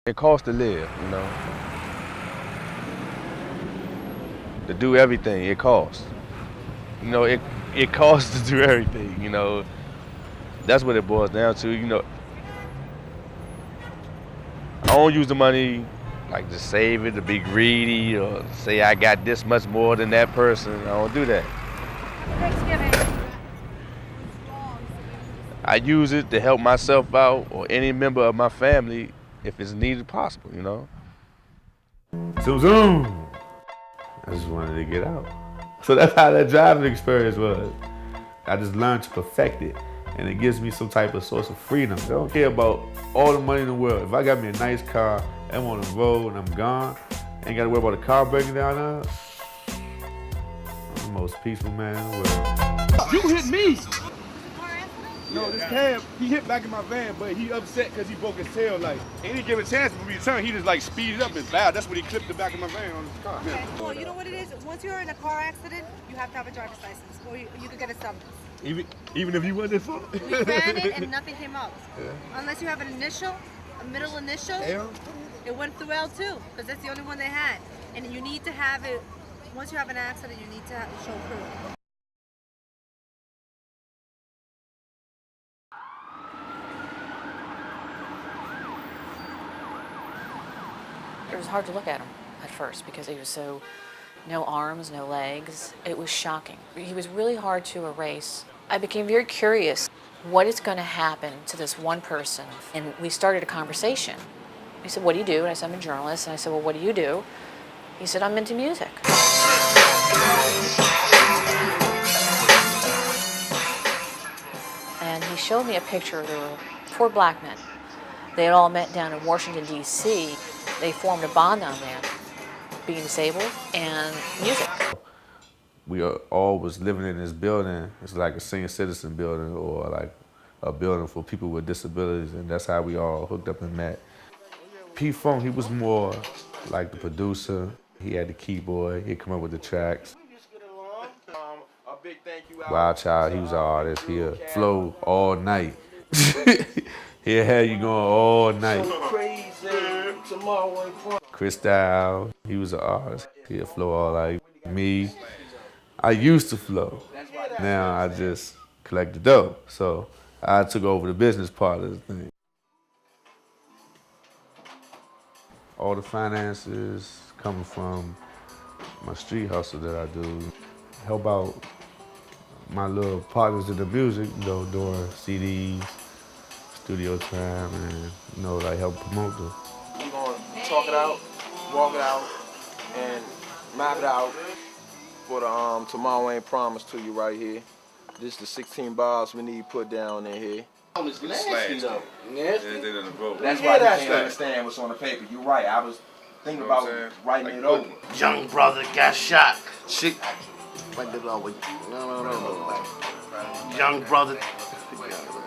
It costs to live, to do everything. It costs. It costs to do everything. That's what it boils down to. I don't use the money like to save it, to be greedy, or say I got this much more than that person. I don't do that. Thanksgiving. I use it to help myself out or any member of my family if it's needed possible. Zoom, zoom. I just wanted to get out. So that's how that driving experience was. I just learned to perfect it, and it gives me some type of source of freedom. I don't care about all the money in the world. If I got me a nice car, I'm on the road and I'm gone, ain't gotta worry about the car breaking down there, I'm the most peaceful man in the world. You hit me! No, this cab, he hit back in my van, but he upset because he broke his tail light. He didn't give a chance for me to turn. He just like speeded up and bowed. That's when he clipped the back of my van on his car. Okay. Well, you know what it is? Once you're in a car accident, you have to have a driver's license, or you could get a summons. Even if he wasn't at fault? We ran it and nothing came up. Yeah. Unless you have an initial, a middle initial, L? It went through L2, because that's the only one they had. And you need to have it, once you have an accident, you need to show proof. It was hard to look at him at first because he was so, no arms, no legs. It was shocking. He was really hard to erase. I became very curious, what is going to happen to this one person? And we started a conversation. He said, what do you do? And I said, I'm a journalist. And I said, well, what do you do? He said, I'm into music. And he showed me a picture. There were 4 black men. They had all met down in Washington, D.C. They formed a bond down there, being disabled and music. We all was living in this building. It's like a senior citizen building or like a building for people with disabilities, and that's how we all hooked up and met. P-Funk, he was more like the producer. He had the keyboard, he'd come up with the tracks. Wild Child, he was an artist. He'd flow all night. He'll have you going all night. Crystal, he was an artist. He'll flow all night. Me, I used to flow. Now I just collect the dough. So I took over the business part of the thing. All the finances coming from my street hustle that I do. Help out my little partners in the music, doing CDs, studio time, and like help promote them. We're gonna talk it out, walk it out, and map it out for the Tomorrow Ain't Promised to you right here. This is the 16 bars we need put down in here. It's nasty though. Nasty. That's why you can't understand what's on the paper. You're right. I was thinking about writing it over. Young brother got shot. Shit. No. Young brother.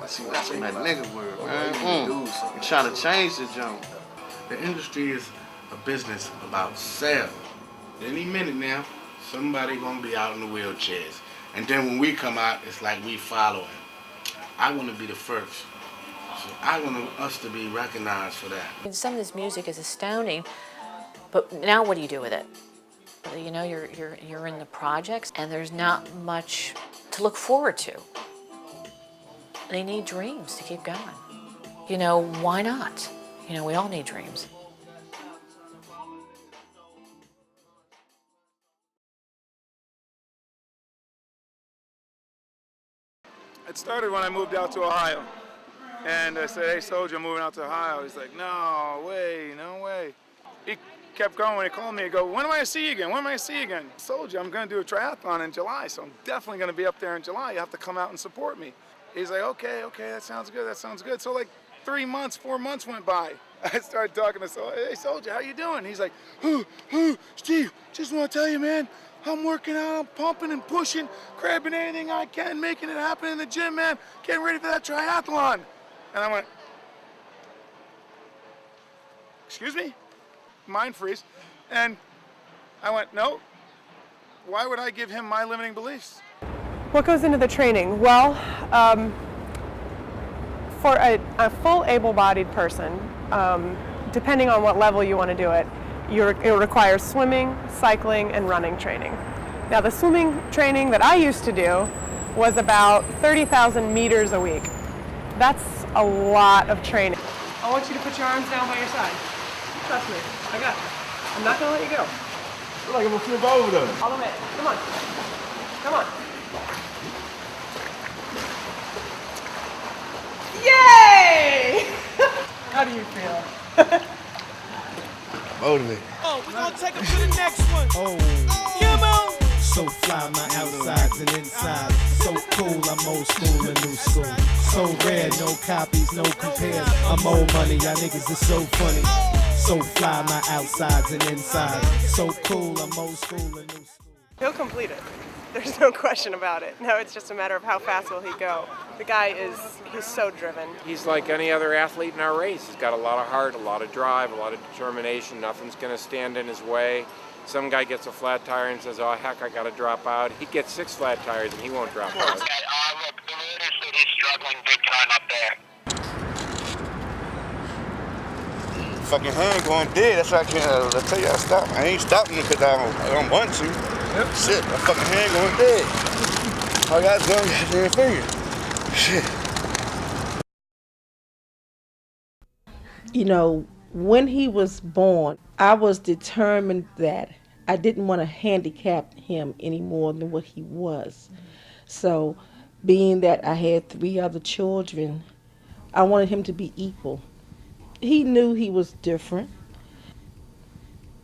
See, that's some that nigga word, man. You're trying to change the jump. The industry is a business about sales. Any minute now, somebody gonna be out in the wheelchairs. And then when we come out, it's like we following. I want to be the first. So I want us to be recognized for that. And some of this music is astounding, but now what do you do with it? You're in the projects, and there's not much to look forward to. They need dreams to keep going. Why not? We all need dreams. It started when I moved out to Ohio. And I said, hey, Soulja, I'm moving out to Ohio. He's like, no way, no way. He kept going. He called me and go, when am I going to see you again? When am I going to see you again? Soulja, I'm going to do a triathlon in July, so I'm definitely going to be up there in July. You have to come out and support me. He's like, okay, that sounds good. So like 3 months, 4 months went by. I started talking to Soulja. Hey, Soulja, how you doing? He's like, Steve, just want to tell you, man, I'm working out, I'm pumping and pushing, grabbing anything I can, making it happen in the gym, man. Getting ready for that triathlon. And I went, excuse me? Mind freeze. And I went, no. Why would I give him my limiting beliefs? What goes into the training? Well, for a full able-bodied person, depending on what level you want to do it, it requires swimming, cycling, and running training. Now the swimming training that I used to do was about 30,000 meters a week. That's a lot of training. I want you to put your arms down by your side. Trust me, I got you. I'm not gonna let you go. Feel like I'm gonna flip over though. All the way, come on. Come on. Yay! How do you feel? Motivated. Oh, we're gonna take them to the next one. Oh. Come on. So fly, my outsides and insides. So cool, I'm old school and new school. So rare, no copies, no compares. I'm old money, y'all niggas is so funny. So fly, my outsides and insides. So cool, I'm old school and new school. He'll complete it. There's no question about it. Now it's just a matter of how fast will he go. The guy he's so driven. He's like any other athlete in our race. He's got a lot of heart, a lot of drive, a lot of determination. Nothing's going to stand in his way. Some guy gets a flat tire and says, oh, heck, I got to drop out. He gets 6 flat tires and he won't drop out. Look, he's struggling big time up there. Fucking hand going dead. That's why I can't. I tell you, I stop. I ain't stopping it because I don't want to. Yep. Shit, my fucking hand going dead. I got done goddamn finger. Shit. You know, when he was born, I was determined that I didn't want to handicap him any more than what he was. So, being that I had 3 other children, I wanted him to be equal. He knew he was different.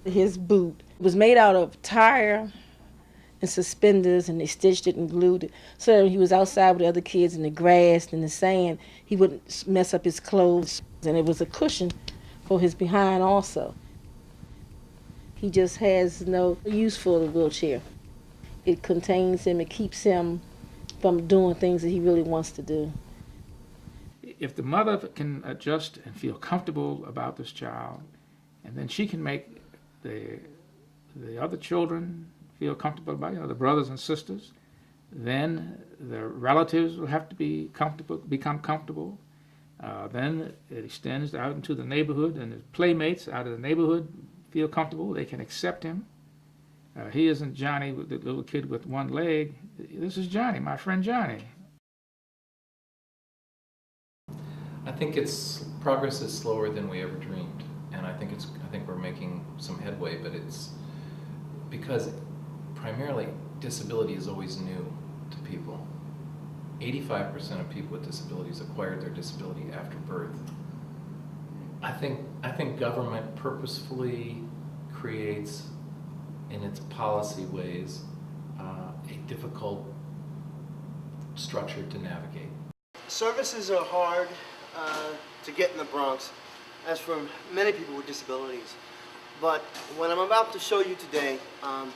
His boot was made out of tire and suspenders, and they stitched it and glued it. So when he was outside with the other kids in the grass and the sand, he wouldn't mess up his clothes. And it was a cushion for his behind also. He just has no use for the wheelchair. It contains him, it keeps him from doing things that he really wants to do. If the mother can adjust and feel comfortable about this child, and then she can make the other children feel comfortable about it, the brothers and sisters, then the relatives will have to become comfortable. Then it extends out into the neighborhood, and his playmates out of the neighborhood feel comfortable. They can accept him. He isn't Johnny, the little kid with one leg. This is Johnny, my friend Johnny. I think progress is slower than we ever dreamed, and I think we're making some headway, but it's because primarily disability is always new to people. 85% of people with disabilities acquired their disability after birth. I think government purposefully creates, in its policy ways, a difficult structure to navigate. Services are hard to get in the Bronx, as for many people with disabilities. But what I'm about to show you today,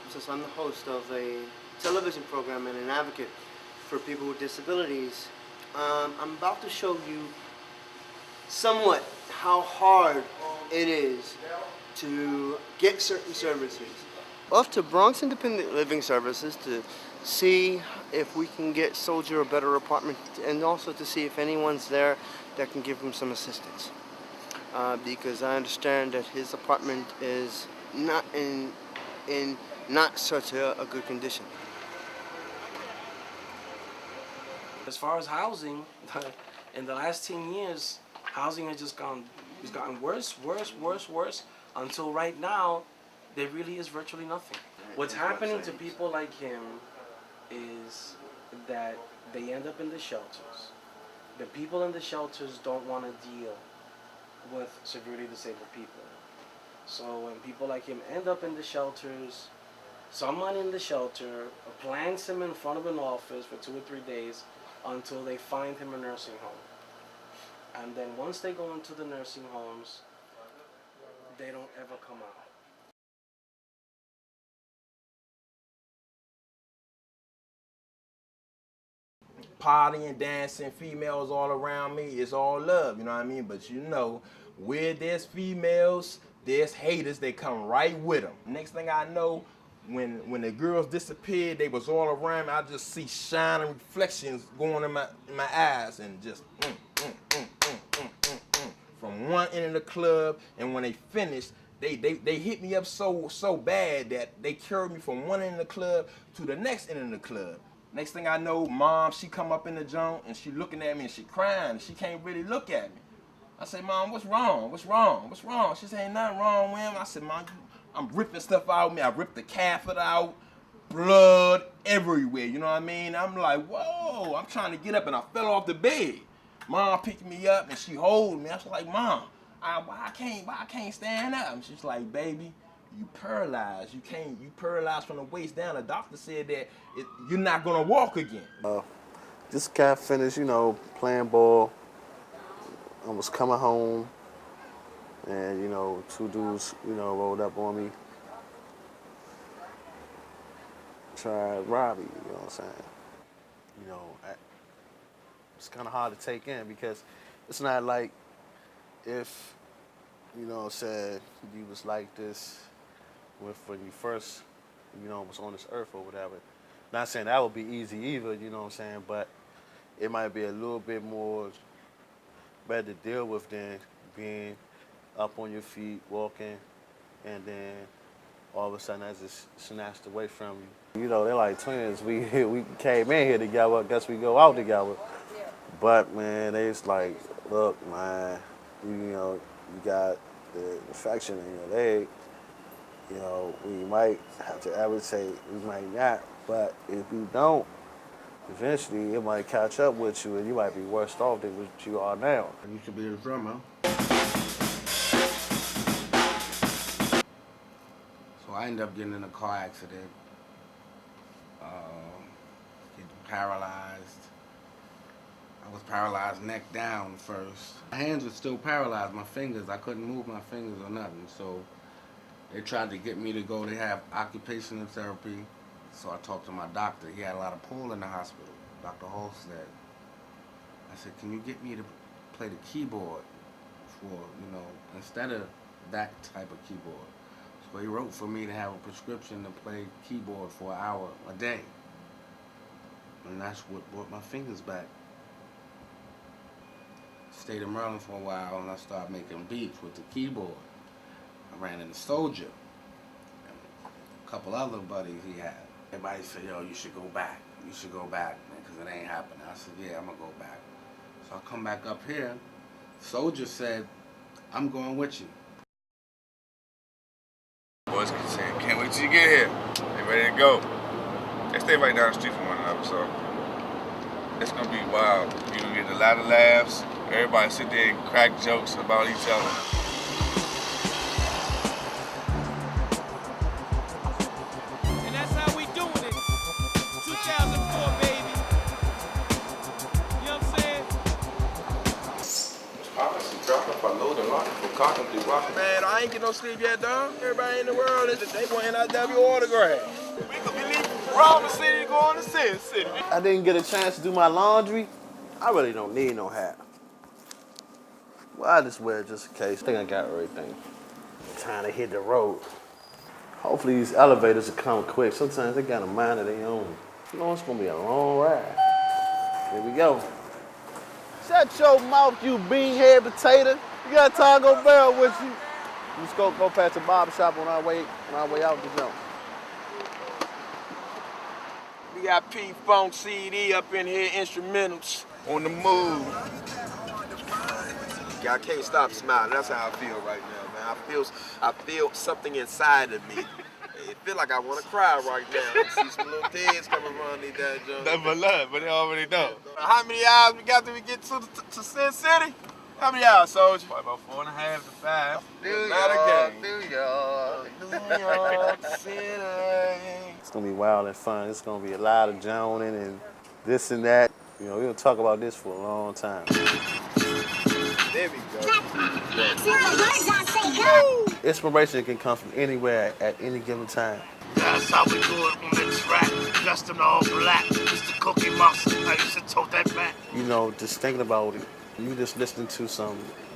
since I'm the host of a television program and an advocate for people with disabilities, I'm about to show you somewhat how hard it is to get certain services. Off to Bronx Independent Living Services to see if we can get Soulja a better apartment, and also to see if anyone's there that can give him some assistance. Because I understand that his apartment is not in not such a good condition. As far as housing, in the last 10 years, housing has just gotten worse, until right now, there really is virtually nothing. What's happening to people like him is that they end up in the shelters. The people in the shelters don't want to deal with severely disabled people. So when people like him end up in the shelters, someone in the shelter plants him in front of an office for 2 or 3 days until they find him a nursing home. And then once they go into the nursing homes, they don't ever come out. Partying, dancing, females all around me, it's all love, you know what I mean? But you know, where there's females, there's haters, they come right with them. Next thing I know, when the girls disappeared, they was all around me, I just see shining reflections going in my eyes, and just from from one end of the club, and when they finished, they hit me up so bad that they carried me from one end of the club to the next end of the club. Next thing I know, mom, she come up in the joint and she looking at me and she crying. She can't really look at me. I said, Mom, what's wrong? What's wrong? What's wrong? She said, ain't nothing wrong with him. I said, Mom, I'm ripping stuff out of me. I ripped the catheter out, blood everywhere, you know what I mean? I'm like, whoa, I'm trying to get up and I fell off the bed. Mom picked me up and she hold me. I was like, Mom, why I can't stand up? And she's like, baby, you paralyzed. You paralyzed from the waist down. The doctor said that you're not gonna walk again. Just got finished, you know, playing ball. I was coming home, and you know, two dudes, you know, rolled up on me, tried to rob me. You know what I'm saying? You know, it's kind of hard to take in because it's not like if, you know, said you was like this when you first, you know, was on this earth or whatever. Not saying that would be easy either, you know what I'm saying, but it might be a little bit more better to deal with than being up on your feet, walking, and then all of a sudden that's just snatched away from you. You know, they're like twins. We came in here together, I guess we go out together. But man, they just like, look, man, you know, you got the infection in your leg. You know, we might have to amputate, we might not, but if you don't, eventually it might catch up with you and you might be worse off than what you are now. You should be a drummer. So I ended up getting in a car accident, getting paralyzed. I was paralyzed neck down first. My hands were still paralyzed, my fingers, I couldn't move my fingers or nothing. So they tried to get me to go to have occupational therapy. So I talked to my doctor. He had a lot of pull in the hospital. Dr. Hall said, I said, can you get me to play the keyboard for, you know, instead of that type of keyboard? So he wrote for me to have a prescription to play keyboard for an hour a day. And that's what brought my fingers back. Stayed in Maryland for a while and I started making beats with the keyboard. I ran into Soulja and a couple other buddies he had. Everybody said, yo, you should go back. You should go back, man, because it ain't happening. I said, yeah, I'm going to go back. So I come back up here. Soulja said, I'm going with you. Boys keep saying, can't wait till you get here. They ready to go. They stay right down the street from one another, so it's going to be wild. You're going to get a lot of laughs. Everybody sit there and crack jokes about each other. Man, I ain't get no sleep yet, dog. Everybody in the world, they want NIW autograph. We could be leaving from the city going to Sin City. I didn't get a chance to do my laundry. I really don't need no hat. Well, I just wear it just in case. I think I got everything. Time to hit the road. Hopefully these elevators will come quick. Sometimes they got a mind of their own. You know, it's gonna be a long ride. Here we go. Shut your mouth, you beanhead potato. You got Taco Bell with you. Let's go past the barber shop on our way out the jump. We got P-Funk CD up in here, instrumentals. On the move. I can't stop smiling. That's how I feel right now, man. I feel something inside of me. It feel like I want to cry right now. I see some little kids coming around these damn junk. Nothing but love, but they already know. How many hours we got till we get to Sin City? How many hours, Soulja? About 4.5 to 5. New York City. It's gonna be wild and fun. It's gonna be a lot of joning and this and that. You know, we'll talk about this for a long time. There we go. Inspiration can come from anywhere at any given time. That's how we do it on the track. Dressed in all black. Mr. Cookie Monster. I used to tote that back. You know, just thinking about it. You just listening to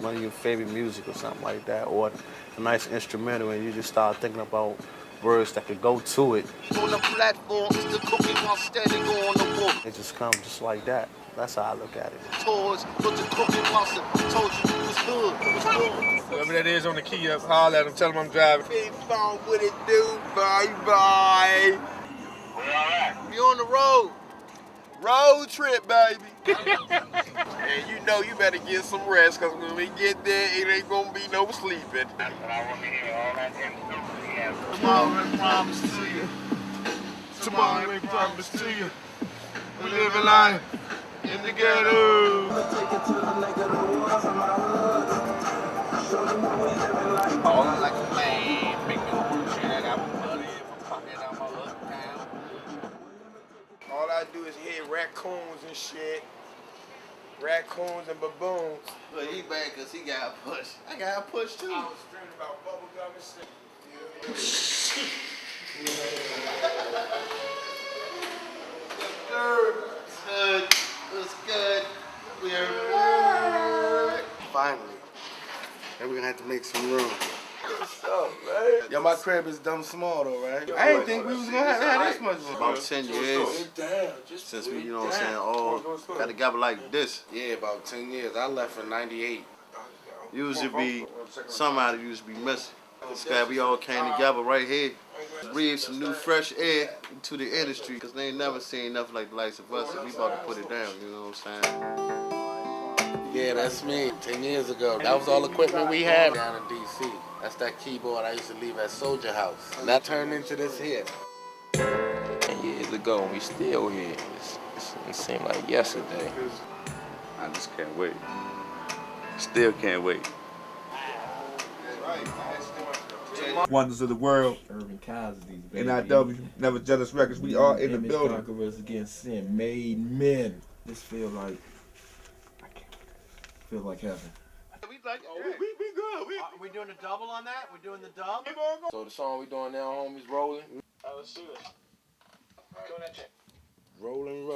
one of your favorite music or something like that, or a nice instrumental, and you just start thinking about words that could go to it. On the platform, Mr. Cookie Monster, they go on the wall. It just comes just like that. That's how I look at it. Toys, put the cookie monster, told you it was good. Whoever that is on the key up, holler at him, tell him I'm driving. Big phone, what it do? Bye. We on the road. Road trip, baby. And you know you better get some rest, because when we get there, it ain't going to be no sleeping. Tomorrow ain't promised to you. Tomorrow ain't promised to you. We live a life in the ghetto. All I like a man, make me want to shit. I got money in my pocket, I'm all uptown. All I do is hit raccoons and shit. Raccoons and baboons. But he bad because he got pushed. I got pushed too. I was dreaming about bubblegum and shit. What's good? We're Finally. And we're gonna have to make some room. What's up, man? Yo, my crib is dumb small though, right? I didn't think we was gonna have this much room. about 10 years since we, you know what I'm saying, all got together like this. Yeah, about 10 years. I left in '98. Used to be, somebody used to be missing. This guy, we all came together right here. Breathe some new fresh air into the industry, because they ain't never seen nothing like the likes of us, and we about to put it down, you know what I'm saying? Yeah, that's me. 10 years ago. That was all the equipment we had down in D.C. That's that keyboard I used to leave at Soulja house. And that turned into this here. 10 years ago, and we still here. It seemed like yesterday. I just can't wait. Still can't wait. Wonders of the world. Urban Casualties, baby. NIW, Never Jealous Records. We are in the Image building. Conquerors against sin, made men. This feel like heaven. We good. We doing a double on that? We're doing the dub? So the song we doing now, homies, rolling. Let's do it. Doing that shit. Rolling.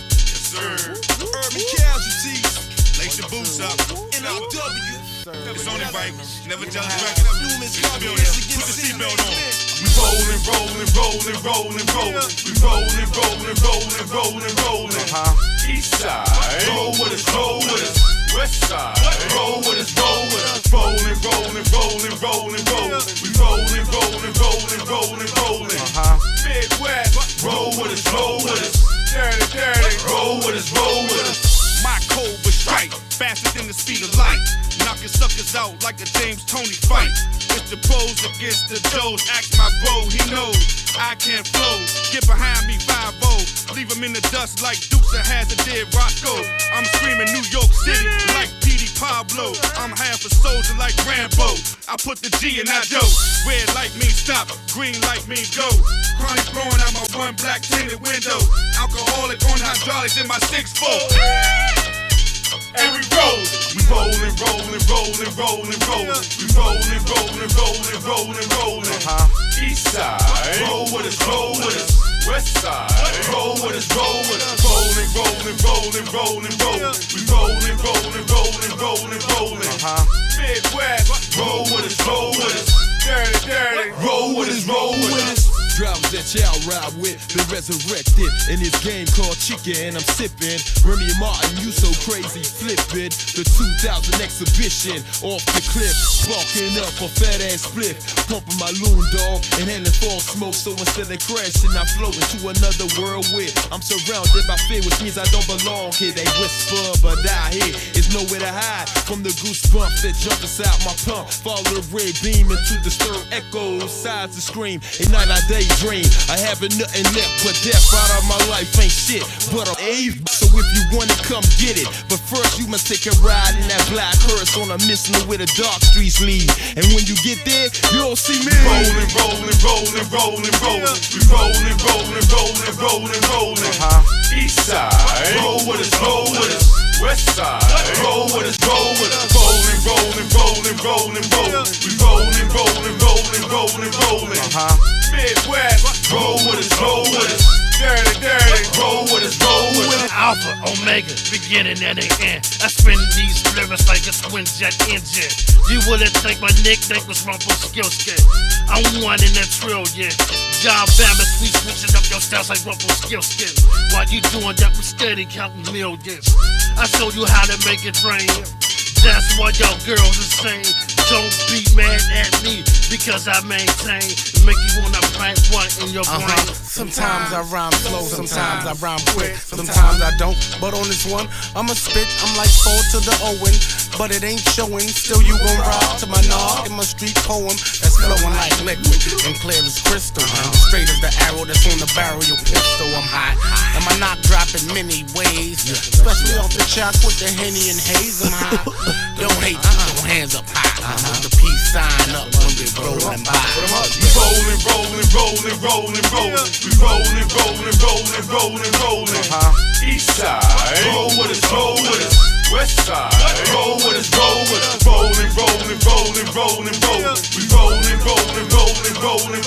Yes, sir. Urban Casualties. Lace your boots up. NIW. It's only right. Never Jealous Records. Put the seatbelt on. We rolling. We rolling. East side. Roll with us. West side. Roll with us. Rolling. We rolling. Midwest. Roll with us. Dirty. Roll with us. My code was strike, faster than the speed of light. Knocking suckers out like a James Toney fight. It's the pros against the Joes. Ask my bro, he knows I can't flow. Get behind me 5-0. Leave him in the dust like Dukes of Hazzard did Roscoe. I'm screaming New York City like P.D. Pablo. I'm half a soldier like Rambo. I put the G in that dough. Red light means stop, green light means go. Chronic blowing out my one black tinted window. Alcoholic on hydraulics in my 6'4". And we rolling. We rolling. East side. Roll with us. West side. Roll with us. Rolling. We rolling. Midwest. Roll with us. Dirty. Roll with us. Drivers that y'all ride with been resurrected in this game called Chicken, and I'm sipping Remy Martin, you so crazy flipping the 2000 exhibition off the cliff, sparking up a fat ass split, pumping my loon dog and handling false smoke. So instead of crashing, I float into another world where I'm surrounded by fear, which means I don't belong here. They whisper, but I hear is nowhere to hide from the goosebumps that jump inside my pump. Follow the red beam into disturbed echoes, sighs to scream. At night I daydream. I haven't nothing left but death out of my life ain't shit but I'm Ave. So if you wanna come get it, but first you must take a ride in that black hearse on a mission where the dark streets lead. And when you get there, you'll see me rolling. We rolling. East side. Roll with us. West side. Roll with us. Rolling. We rolling. Midwest. Roll with us. Dirty. Roll with us. Alpha, Omega, beginning and the end. I spin these lyrics like a twin jet engine. You wouldn't think my nickname was Rumpelstiltskin. I'm one in a trillion. Y'all balance, we switching up your styles like Rumpelstiltskin. While you doing that, we steady counting millions. I show you how to make it rain. That's why y'all girls insane. Don't be mad at me because I maintain. Make you wanna plant one in your brain. Sometimes I rhyme slow, sometimes I rhyme quick, sometimes I don't. But on this one, I'ma spit. I'm like 4 to the Owen, but it ain't showing. Still you gon' ride to my nog in my street poem that's flowing like liquid and clear as crystal. Straight as the arrow that's on the barrel of your pistol. I'm hot, and my knock drop in many ways, especially off the chalk with the Henny and Haze. I'm hot. Don't hate, throw hands up high. The peace sign up when we're rolling by. We rolling, rolling, rolling, rolling, rolling. We rolling, rolling, rolling, rolling, rolling. East side, roll with us, roll with us. West side, roll with us, roll with us. Rolling, rolling, rolling, rolling, rolling. We rolling, rolling, rolling, rolling,